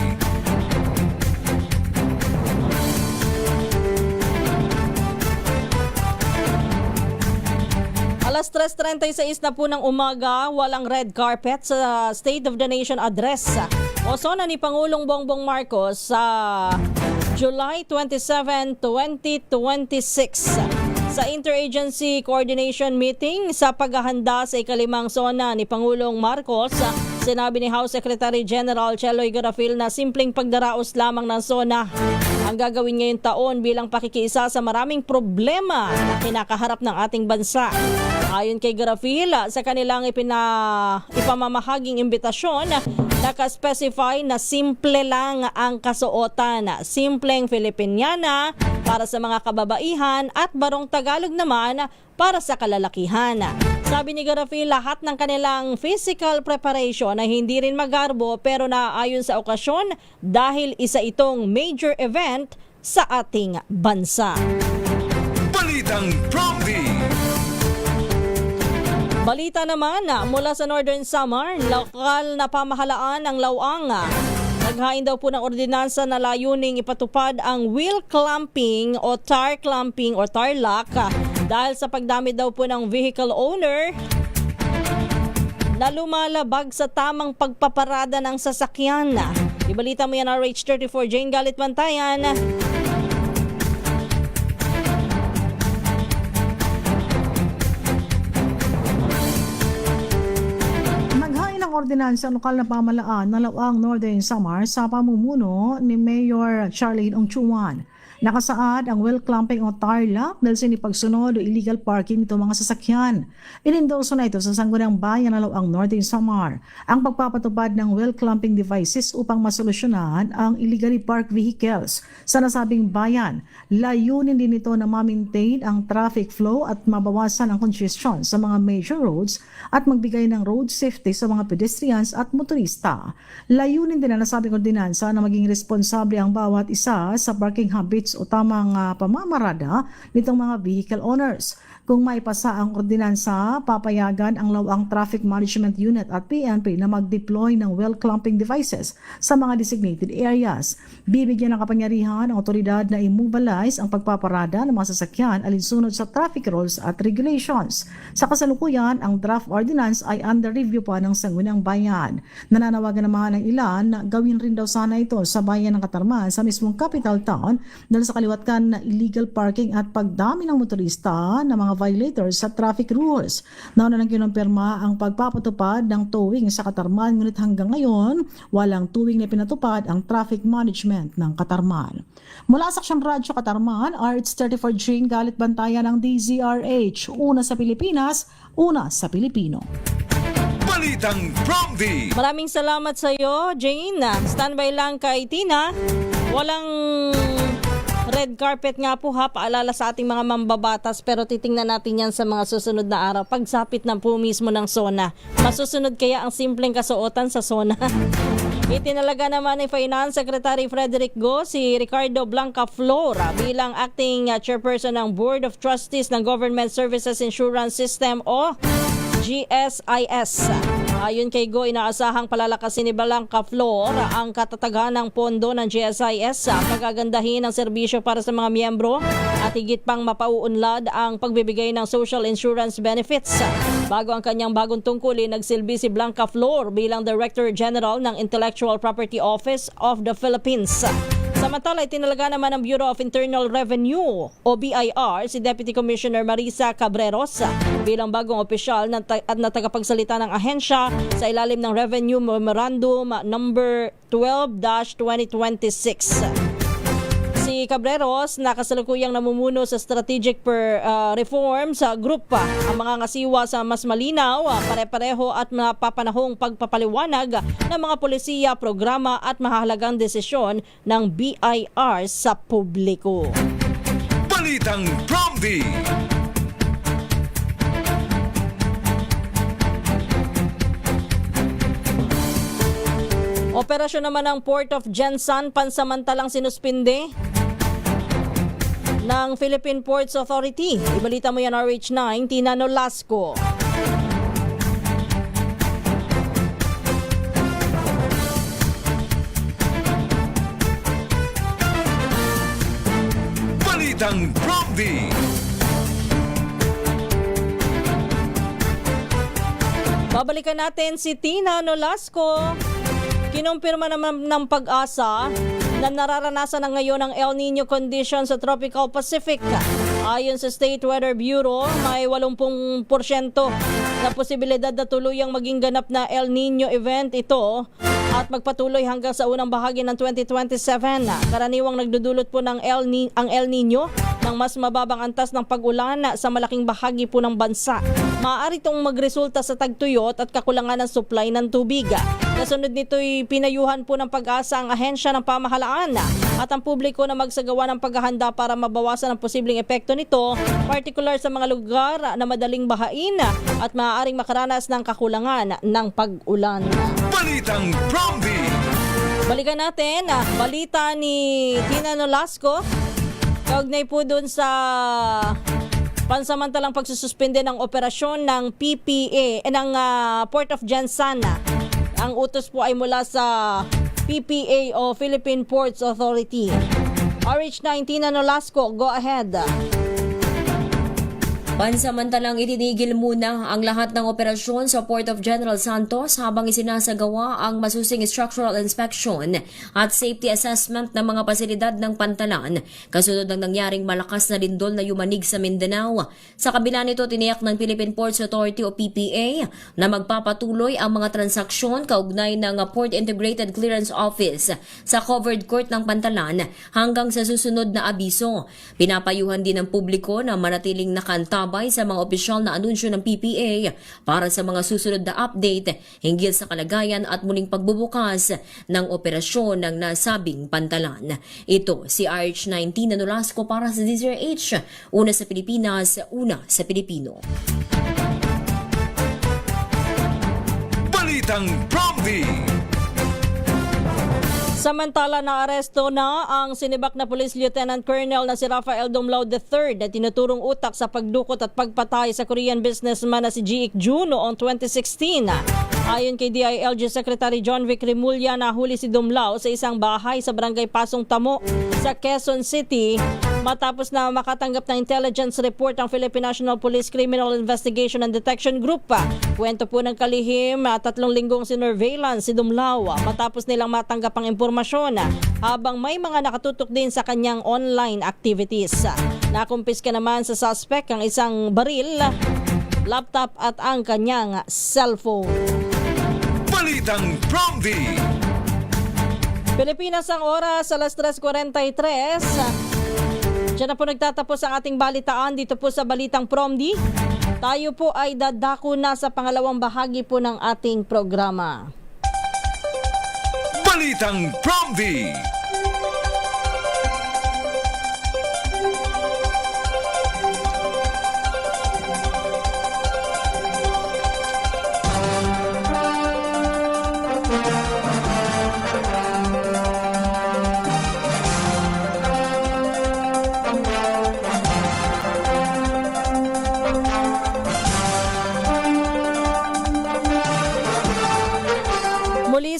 Alas 3:36 na po ng umaga, walang red carpet sa State of the Nation address o sona ni Pangulong Bongbong Marcos sa July 27, 2026. Sa Interagency Coordination Meeting sa paghahanda sa ikalimang sona ni Pangulong Marcos, sinabi ni House Secretary General Cheloy Garafil na simpleng pagdaraos lamang ng sona ang gagawin ngayong taon bilang pakikiisa sa maraming problema na kinakaharap ng ating bansa. Ayon kay Garafil, sa kanilang ipamamahaging imbitasyon, naka-specify na simple lang ang kasuotan, simpleng Filipiniana para sa mga kababaihan at barong Tagalog naman para sa kalalakihan. Sabi ni Garafil, lahat ng kanilang physical preparation ay hindi rin magarbo pero naaayon sa okasyon dahil isa itong major event sa ating bansa. Balitang Prompty. Balita naman mula sa Northern Samar, lokal na pamahalaan ng Lawang. Naghain daw po ng ordinansa na layuning ipatupad ang wheel clamping o tire clamping o tire lock dahil sa pagdami daw po ng vehicle owner na lumalabag sa tamang pagpaparada ng sasakyan. Ibalita mo yan RH34 Jane Galit Bantayan. ang ordinansa ng lokal na pamahalaan ng Laoang Northern Samar sa pamumuno ni Mayor Charlene Ongchuan. Nakasaad ang well clamping o tarlac dahil sa pagsunod o illegal parking nito mga sasakyan. Inindoso na ito sa Sangguniang Bayan ng Laoang Northern Samar ang pagpapatupad ng well clamping devices upang masolusyonan ang illegally parked vehicles sa nasabing bayan. Layunin din ito na ma-maintain ang traffic flow at mabawasan ang congestion sa mga major roads at magbigay ng road safety sa mga pedestrians at motorista. Layunin din na nasabing ordinansa na maging responsable ang bawat isa sa parking habits o tamang pamamarada nitong mga vehicle owners. Kung maipasa ang ordinansa, papayagan ang Laoang Traffic Management Unit at PNP na mag-deploy ng well clamping devices sa mga designated areas. Bibigyan ng kapangyarihan ang otoridad na immobilize ang pagpaparada ng mga sasakyan alinsunod sa traffic rules at regulations. Sa kasalukuyan, ang draft ordinance ay under review pa ng Sangguniang Bayan. Nananawagan naman ng ilan na gawin rin daw sana ito sa bayan ng Katarman sa mismong capital town dahil sa kaliwatkan na illegal parking at pagdami ng motorista na mga violators sa traffic rules. Nauna nang kinumpirma ang pagpapatupad ng towing sa Katarman, ngunit hanggang ngayon, walang towing na pinatupad ang traffic management ng Katarman. Mula sa Aksyon Radyo Katarman, RH34 Jane Galit Bantayan ng DZRH. Una sa Pilipinas, una sa Pilipino. Balitang Promdi. Maraming salamat sa iyo, Jane. Standby lang kay Tina. Walang red carpet nga po ha, paalala sa ating mga mambabatas, pero titingnan natin yan sa mga susunod na araw. Pagsapit na po mismo ng SONA. Masusunod kaya ang simpleng kasuotan sa SONA? Itinalaga naman ni Finance Secretary Frederick Go si Ricardo Blanca Flor bilang acting chairperson ng Board of Trustees ng Government Services Insurance System o GSIS. Ayon kay Go, inaasahang palalakasin ni Blanca Flor ang katatagan ng pondo ng GSIS sa pagagandahin ng serbisyo para sa mga miyembro at higit pang mapauunlad ang pagbibigay ng social insurance benefits. Bago ang kanyang bagong tungkulin, nagsilbi si Blanca Flor bilang Director General ng Intellectual Property Office of the Philippines. Samantala, itinalaga naman ng Bureau of Internal Revenue o BIR si Deputy Commissioner Marisa Cabreros bilang bagong opisyal at na tagapagsalita ng ahensya sa ilalim ng Revenue Memorandum number 12-2026. Si Cabreros nakasalukuyang namumuno sa strategic reform sa grupo. Ang mga ngasiwa sa mas malinaw, pare-pareho at mapapanahong pagpapaliwanag ng mga polisiya, programa at mahalagang desisyon ng BIR sa publiko. Balitang Promdi. Operasyon naman ng Port of Gensan pansamantalang sinuspinde ng Philippine Ports Authority. Ibalita mo yan, RH9, Tina Nolasco. Balitang Promdi. Babalikan natin si Tina Nolasco. Kinumpirma naman ng Pag-asa na nararanasan na ngayon ang El Nino condition sa Tropical Pacific. Ayon sa State Weather Bureau, may 80% na posibilidad na tuluyang maging ganap na El Nino event ito at magpatuloy hanggang sa unang bahagi ng 2027. Karaniwang nagdudulot po ng ang El Nino ng mas mababang antas ng pag-ulan sa malaking bahagi po ng bansa. Maaari itong magresulta sa tagtuyot at kakulangan ng supply ng tubig. Kasunod nito'y pinayuhan po ng Pag-asa ang ahensya ng pamahalaan at ang publiko na magsagawa ng paghahanda para mabawasan ang posibleng epekto nito, particular sa mga lugar na madaling bahain at maaaring makaranas ng kakulangan ng pag-ulan. Balitang Promdi. Balikan natin, balita ni Tina Nolasco. Kaugnay po dun sa pansamantalang pagsususpende ng operasyon ng PPA, ng Port of Gensan. Ang utos po ay mula sa PPA o Philippine Ports Authority. RH19 Nolasco, go ahead. Pansamantalang itinigil muna ang lahat ng operasyon sa Port of General Santos habang isinasagawa ang masusing structural inspection at safety assessment ng mga pasilidad ng Pantalan kasunod ng nangyaring malakas na lindol na yumanig sa Mindanao. Sa kabila nito, tiniyak ng Philippine Ports Authority o PPA na magpapatuloy ang mga transaksyon kaugnay ng Port Integrated Clearance Office sa covered court ng Pantalan hanggang sa susunod na abiso. Pinapayuhan din ng publiko na manatiling nakantabay sa mga opisyal na anunsyo ng PPA para sa mga susunod na update hinggil sa kalagayan at muling pagbubukas ng operasyon ng nasabing Pantalan. Ito si RH19 na Nolasco para sa DZRH, una sa Pilipinas, una sa Pilipino. Balitang Promdi. Samantala, naaresto na ang sinibak na Police Lieutenant Colonel na si Rafael Dumlao III na tinuturong utak sa pagdukot at pagpatay sa Korean businessman na si Ji Ik-ju noong 2016. Ayon kay DILG Secretary John Vic Remulla, nahuli si Dumlao sa isang bahay sa Barangay Pasong Tamo sa Quezon City matapos na makatanggap ng intelligence report ang Philippine National Police Criminal Investigation and Detection Group. Kwento po ng kalihim, 3 linggong sinurveillance si Dumlao matapos nilang matanggap ang impormasyon habang may mga nakatutok din sa kanyang online activities. Nakumpiska naman sa suspect ang isang baril, laptop at ang kanyang cellphone. Balitang Promdi. Pilipinas ang oras, alas 3:43. Diyan na po nagtatapos ang ating balitaan dito po sa Balitang Promdi. Tayo po ay dadako na sa pangalawang bahagi po ng ating programa. Balitang Promdi.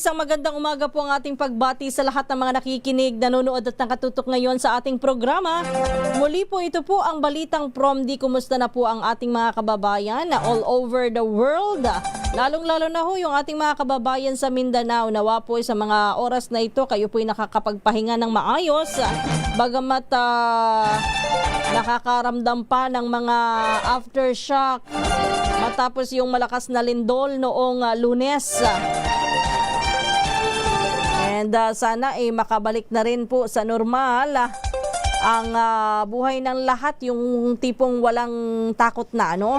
Isang magandang umaga po ang ating pagbati sa lahat ng mga nakikinig, nanonood at nakatutok ngayon sa ating programa. Muli po ito po ang Balitang Promdi. Kumusta na po ang ating mga kababayan na all over the world? Lalong-lalo na ho yung ating mga kababayan sa Mindanao. Nawa po sa mga oras na ito, kayo po'y nakakapagpahinga ng maayos. Bagamat nakakaramdam pa ng mga aftershock matapos yung malakas na lindol noong Lunes. And sana makabalik na rin po sa normal ang buhay ng lahat, yung tipong walang takot na, no?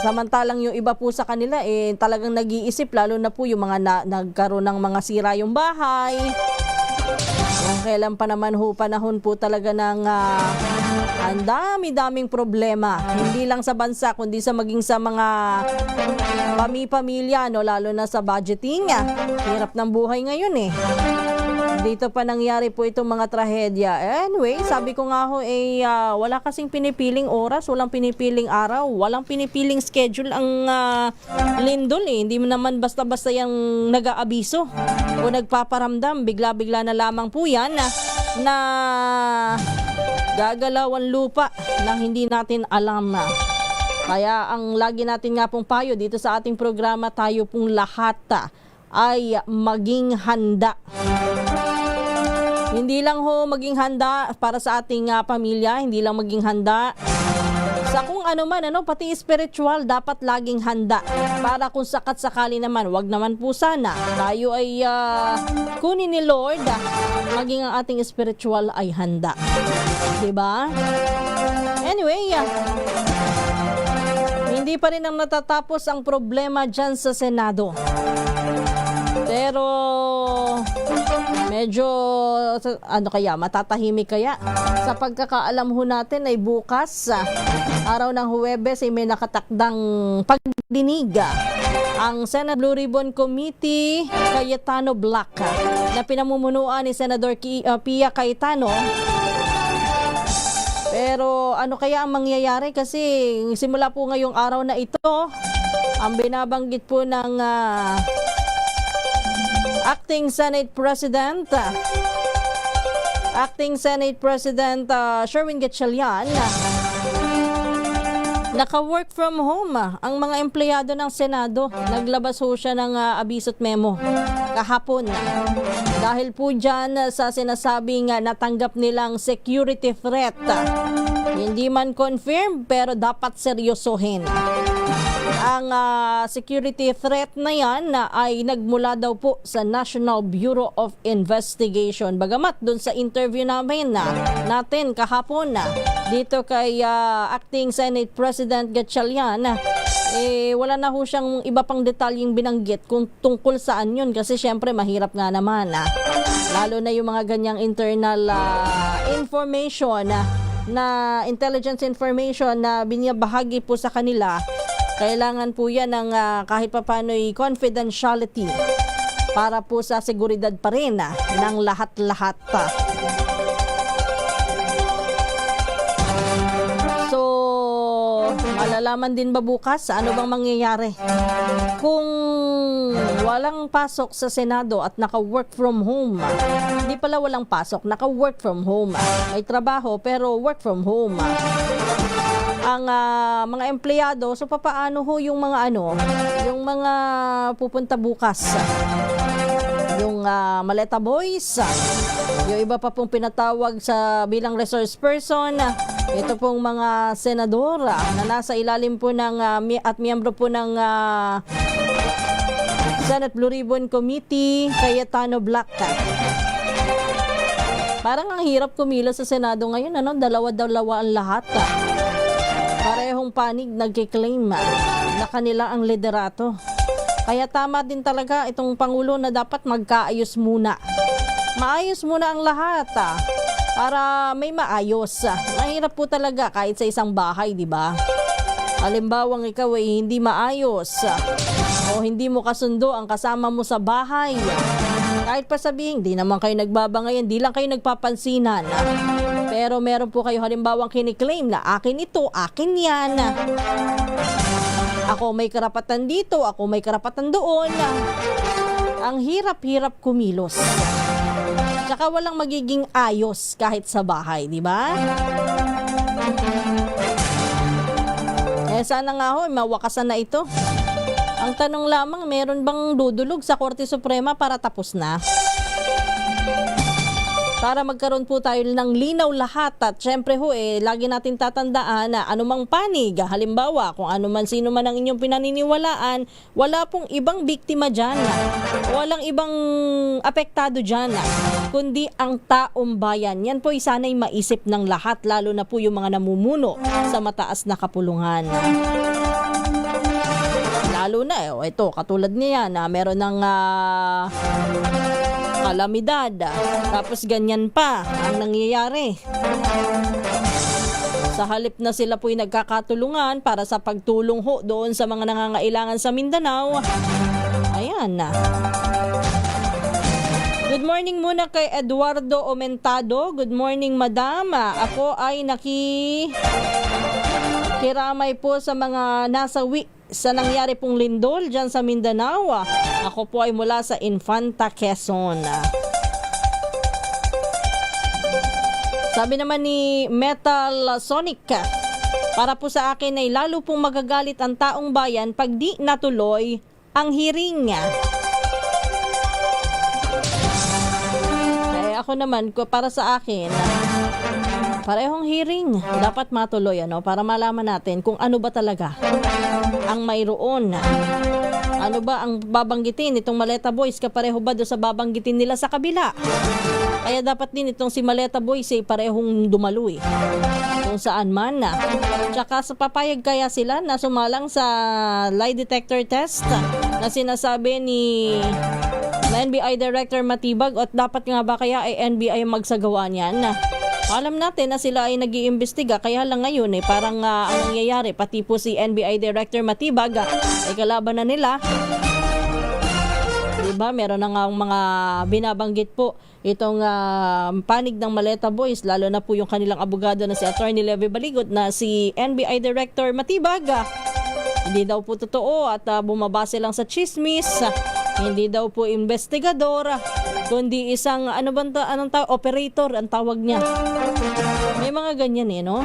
Samantalang yung iba po sa kanila talagang nag-iisip, lalo na po yung mga nagkaroon ng mga sira yung bahay. Kung kailan pa naman ho, panahon po talaga ng ang dami-daming problema. Hindi lang sa bansa, kundi maging sa mga pamilya, no? Lalo na sa budgeting. Hirap ng buhay ngayon Dito pa nangyari po itong mga trahedya. Anyway, sabi ko nga ho, wala kasing pinipiling oras, walang pinipiling araw, walang pinipiling schedule ang lindol Hindi mo naman basta-basta yung nag-aabiso o nagpaparamdam. Bigla-bigla na lamang po yan na gagalawan lupa nang hindi natin alam na. Kaya ang lagi natin nga pong payo dito sa ating programa, tayo pong lahat ay maging handa. Hindi lang ho maging handa para sa ating pamilya, hindi lang maging handa sa kung ano man, pati spiritual dapat laging handa. Para kung sakat-sakali naman, wag naman po sana tayo ay kunin ni Lord, maging ang ating spiritual ay handa. Diba? Anyway, hindi pa rin ang natatapos ang problema dyan sa Senado. Pero medyo matatahimik kaya? Sa pagkakaalam ho natin ay bukas, araw ng Huwebes, ay may nakatakdang pagdinig ang Senate Blue Ribbon Committee Cayetano Black na pinamumunuan ni Senador Pia Cayetano. Pero ano kaya ang mangyayari, kasi simula po ngayong araw na ito, ang binabanggit po ng Acting Senate President Sherwin Gatchalian Naka-work from home ang mga empleyado ng Senado. Naglabas ho siya ng abiso't memo kahapon. Dahil po dyan sa sinasabing natanggap nilang security threat. Hindi man confirm pero dapat seryosohin. Ang security threat na yan ay nagmula daw po sa National Bureau of Investigation. Bagamat dun sa interview namin natin kahapon dito kay Acting Senate President Gatchalian, wala na ho siyang iba pang detalyeng binanggit kung tungkol saan yun kasi syempre mahirap nga naman. Lalo na yung mga ganyang internal information na intelligence information na binibahagi po sa kanila. Kailangan po yan ng kahit papano'y confidentiality para po sa seguridad pa rin ng lahat-lahat. So, malalaman din ba bukas ano bang mangyayari? Kung walang pasok sa Senado at naka-work from home, hindi pala walang pasok, naka-work from home. May trabaho pero work from home. Ang mga empleyado, so papaano ho yung mga yung mga pupunta bukas? Yung maleta boys, yung iba pa pong pinatawag sa bilang resource person, ito pong mga senador na nasa ilalim po ng at miyembro po ng Senate Blue Ribbon Committee, Cayetano Black. Parang ang hirap kumilos sa Senado ngayon, dalawa-dalawa ang lahat. Parehong panig nagkiklaim na kanila ang liderato. Kaya tama din talaga itong Pangulo na dapat magkaayos muna. Maayos muna ang lahat para may maayos. Mahirap po talaga kahit sa isang bahay, di ba? Halimbawang ikaw ay hindi maayos o hindi mo kasundo ang kasama mo sa bahay. Kahit pa sabihin, di naman kayo nagbabangayan, di lang kayo nagpapansinan. Pero meron po kayo halimbawang kiniklaim na akin ito, akin yan. Ako may karapatan dito, ako may karapatan doon. Ang hirap-hirap kumilos. Tsaka walang magiging ayos kahit sa bahay, di ba? Sana nga ho, mawakasan na ito. Ang tanong lamang, meron bang dudulog sa Korte Suprema para tapos na? Para magkaroon po tayo ng linaw lahat at syempre ho lagi natin tatandaan na anumang panig, halimbawa kung anuman sino man ang inyong pinaniniwalaan, wala pong ibang biktima dyan, walang ibang apektado dyan, kundi ang taong bayan. Yan po sana'y maisip ng lahat, lalo na po yung mga namumuno sa mataas na kapulungan. Lalo na ito, katulad niya na meron ng kalamidad. Tapos ganyan pa ang nangyayari. Sa halip na sila po'y nagkakatulungan para sa pagtulong ho doon sa mga nangangailangan sa Mindanao. Ayan na. Good morning muna kay Eduardo Omentado. Good morning, madam. Ako ay nakikiramay po sa mga nasawi sa nangyari pong lindol dyan sa Mindanao. Ako po ay mula sa Infanta, Quezon. Sabi naman ni Metal Sonic, para po sa akin ay lalo pong magagalit ang taong bayan pag di natuloy ang hearing. Ako naman, para sa akin, parehong hearing dapat matuloy para malaman natin kung ano ba talaga ang mayroon. Ano ba ang babanggitin itong Maleta Boys, kapareho ba doon sa babanggitin nila sa kabila? Kaya dapat din itong si Maleta Boys parehong dumalo kung saan man na. Tsaka sa papayag kaya sila na sumalang sa lie detector test na sinasabi ni NBI Director Matibag, at dapat nga ba kaya ay NBI magsagawa niyan? Alam natin na sila ay nag-iimbestiga, kaya lang ngayon parang ang nangyayari, pati po si NBI Director Matibag ay kalaban na nila. Diba? Meron na nga mga binabanggit po itong panig ng Maleta Boys, lalo na po yung kanilang abogado na si Attorney Levy Baligot na si NBI Director Matibag. Hindi daw po totoo at bumabase lang sa chismis. Hindi daw po investigador, kundi isang operator ang tawag niya. May mga ganyan no?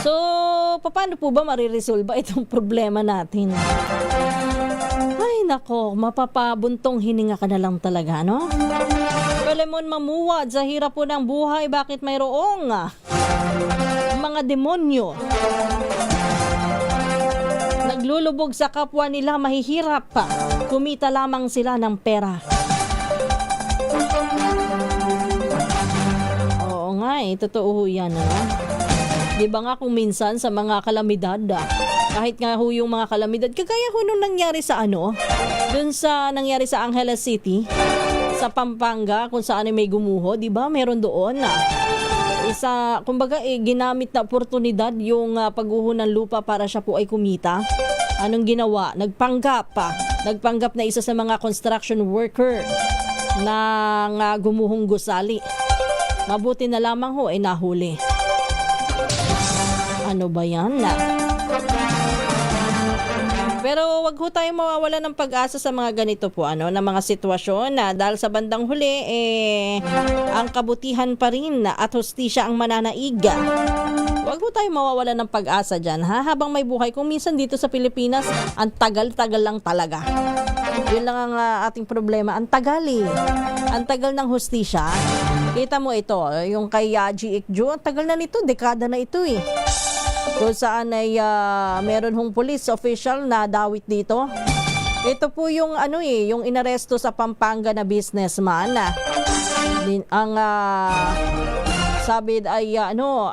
So, paano po ba mariresolba itong problema natin? Ay nako, mapapabuntong hininga ka na lang talaga, no? Palemon mamuwad sa hirap po ng buhay, bakit mayroong mga demonyo naglulubog sa kapwa nila, mahihirap pa. Kumita lamang sila ng pera. Oo nga totoo yan. Di ba nga kung minsan sa mga kalamidad, kahit nga ho yung mga kalamidad, kagaya ho nung nangyari sa dun sa nangyari sa Angeles City, sa Pampanga, kung saan may gumuho, di ba? Meron doon kumbaga ginamit na oportunidad yung pagguho ng lupa para siya po ay kumita. Anong ginawa? Nagpanggap na isa sa mga construction worker na gumuhong gusali. Mabuti na lamang ho ay nahuli. Ano ba yan? Pero wag ho tayo mawawala ng pag-asa sa mga ganito po na mga sitwasyon dahil sa bandang huli ang kabutihan pa rin at hustisya ang mananaig. Wag ho tayo mawawala ng pag-asa dyan habang may buhay. Kung minsan dito sa Pilipinas ang tagal-tagal lang talaga. Yun lang ang ating problema. Ang tagal Ang tagal ng hustisya. Kita mo ito, yung kay G. Ikju, ang tagal na nito, dekada na ito kung saan ay meron hong police official na dawit dito. Ito po yung yung inaresto sa Pampanga na businessman. Ang sabi ay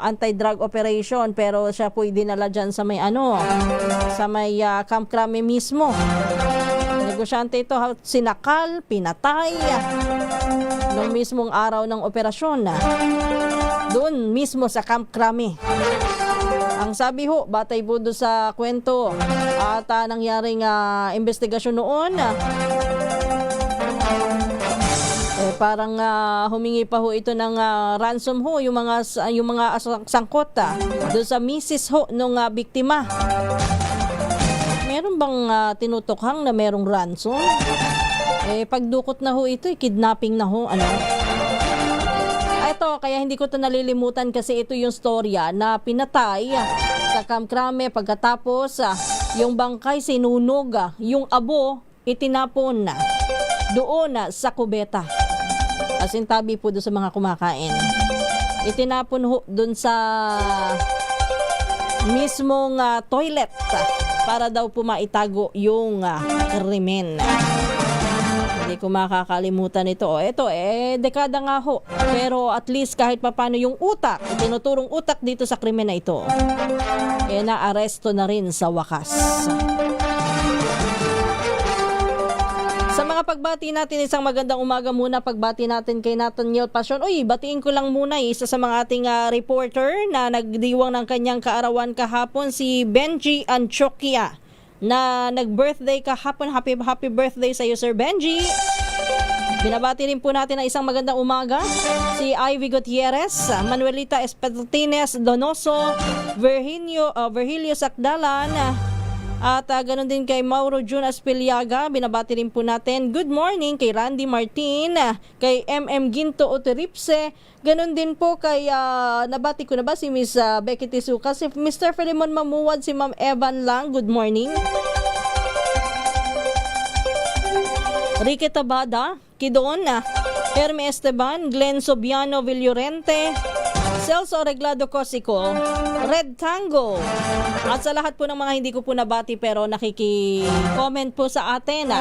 anti-drug operation, pero siya po dinala dyan sa may sa may Camp Crame mismo. Negosyante ito, sinakal, pinatay noong mismong araw ng operasyon doon mismo sa Camp Crame. Ang sabi ho, batay po doon sa kwento at nangyaring investigasyon noon, parang humingi pa ho ito ng ransom ho yung mga sangkot doon sa misis ho nung biktima. Meron bang tinutukhang na merong ransom? Pagdukot na ho ito, kidnapping na ho, Ito, kaya hindi ko ito nalilimutan kasi ito yung storya na pinatay sa Camp Crame pagkatapos yung bangkay sinunog, yung abo itinapon doon sa kubeta. Asintabi po doon sa mga kumakain. Itinapon ho doon sa mismong toilet para daw po maitago yung krimen. Hindi ko makakalimutan ito. Ito, dekada nga ho. Pero at least kahit papano yung utak, tinuturong utak dito sa krimen na ito, naaresto na rin sa wakas. Sa mga pagbati natin, isang magandang umaga muna. Pagbati natin kay Nathaniel Passion. Batiin ko lang muna isa sa mga ating reporter na nagdiwang ng kanyang kaarawan kahapon, si Benji Anchoquia, na nag-birthday kahapon. Happy birthday sa iyo, Sir Benji. Binabati rin po natin ang isang magandang umaga si Ivy Gutierrez, Manuelita Espatines Donoso, Virgilio Sakdalan, at ganun din kay Mauro Jun Aspiliaga. Binabati rin po natin good morning kay Randy Martin, kay MM Ginto Oteripse. Ganun din po kay nabati ko na ba si Miss Becky Tisuka, si Mr. Filimon Mamuwad, si Ma'am Evan Lang, good morning. Ricky Tabada, Kidon, Herme Esteban, Glenn Sobiano Villorente, Celso Reglado Cosico, Red Tango, at sa lahat po ng mga hindi ko po nabati pero nakiki-comment po sa atin,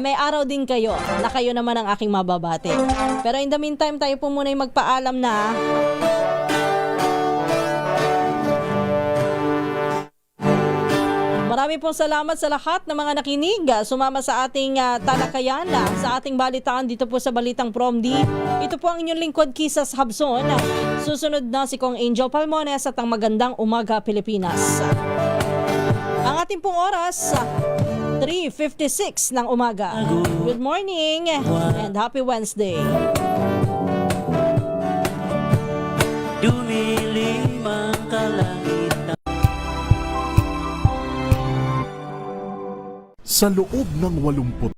may araw din kayo na kayo naman ang aking mababati. Pero in the meantime, tayo po muna yung magpaalam na. Marami pong salamat sa lahat ng mga nakinig, sumama sa ating talakayan, sa ating balitaan dito po sa Balitang Prom-D. Ito po ang inyong lingkod, Kisas Habson. Susunod na si Kong Angel Palmones at ang Magandang Umaga Pilipinas. Ang ating pong oras, 3:56 ng umaga. Good morning and happy Wednesday. Dumilim ang kalangitan. Sa loob ng 80